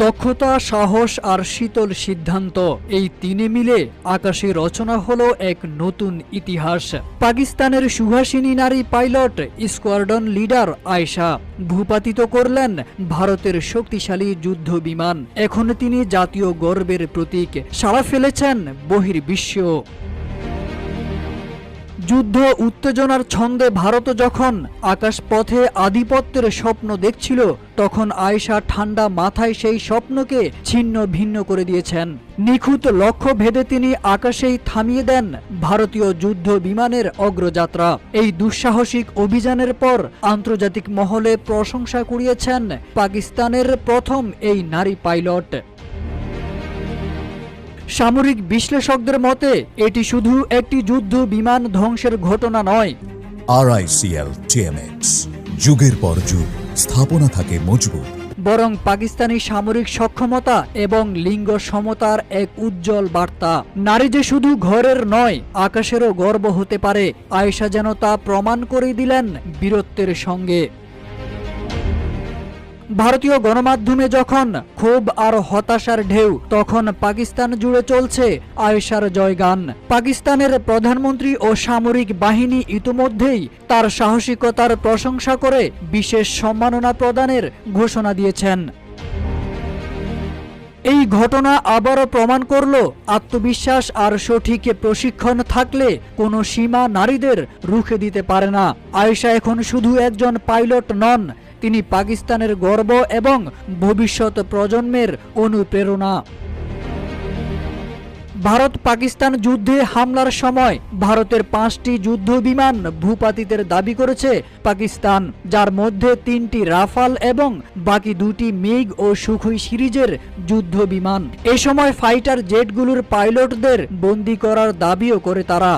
দক্ষতা, সাহস আর শীতল সিদ্ধান্ত, এই তিনে মিলে আকাশে রচনা হলো এক নতুন ইতিহাস। পাকিস্তানের সুহাসিনী নারী পাইলট স্কোয়াড্রন লিডার আয়েশা ভূপাতিত করলেন ভারতের শক্তিশালী যুদ্ধ বিমান। এখন তিনি জাতীয় গর্বের প্রতীক, সাড়া ফেলেছেন বহির্বিশ্ব। যুদ্ধ উত্তেজনার ছন্দে ভারত যখন আকাশপথে আধিপত্যের স্বপ্ন দেখছিল, তখন আয়েশা ঠান্ডা মাথায় সেই স্বপ্নকে ছিন্ন ভিন্ন করে দিয়েছেন। নিখুঁত লক্ষ্য ভেদে তিনি আকাশেই থামিয়ে দেন ভারতীয় যুদ্ধ বিমানের অগ্রযাত্রা। এই দুঃসাহসিক অভিযানের পর আন্তর্জাতিক মহলে প্রশংসা কুড়িয়েছেন পাকিস্তানের প্রথম এই নারী পাইলট। সামরিক বিশ্লেষকদের মতে এটি শুধু একটি যুদ্ধ বিমান ধ্বংসের ঘটনা নয়। RICL TMX, যুগের পর যুগ স্থাপনা থাকে মজবুত, বরং পাকিস্তানি সামরিক সক্ষমতা এবং লিঙ্গ সমতার এক উজ্জ্বল বার্তা। নারী যে শুধু ঘরের নয়, আকাশেরও গর্ব হতে পারে। আয়েশা যেন তা প্রমাণ করে দিলেন বীরত্বের সঙ্গে। ভারতীয় গণমাধ্যমে যখন ক্ষোভ আর হতাশার ঢেউ, তখন পাকিস্তান জুড়ে চলছে আয়েশার জয়গান। পাকিস্তানের প্রধানমন্ত্রী ও সামরিক বাহিনী ইতোমধ্যেই তার সাহসিকতার প্রশংসা করে বিশেষ সম্মাননা প্রদানের ঘোষণা দিয়েছেন। এই ঘটনা আবারও প্রমাণ করল, আত্মবিশ্বাস আর সঠিক প্রশিক্ষণ থাকলে কোনো সীমা নারীদের রুখে দিতে পারে না। আয়েশা এখন শুধু একজন পাইলট নন, তিনি পাকিস্তানের গর্ব এবং ভবিষ্যৎ প্রজন্মের অনুপ্রেরণা। ভারত পাকিস্তান যুদ্ধে হামলার সময় ভারতের 5টি যুদ্ধ বিমান ভূপাতিতের দাবি করেছে পাকিস্তান, যার মধ্যে 3টি রাফাল এবং বাকি 2টি মিগ ও সুখোই সিরিজের যুদ্ধ বিমান। এ সময় ফাইটার জেটগুলোর পাইলটদের বন্দী করার দাবিও করে তারা।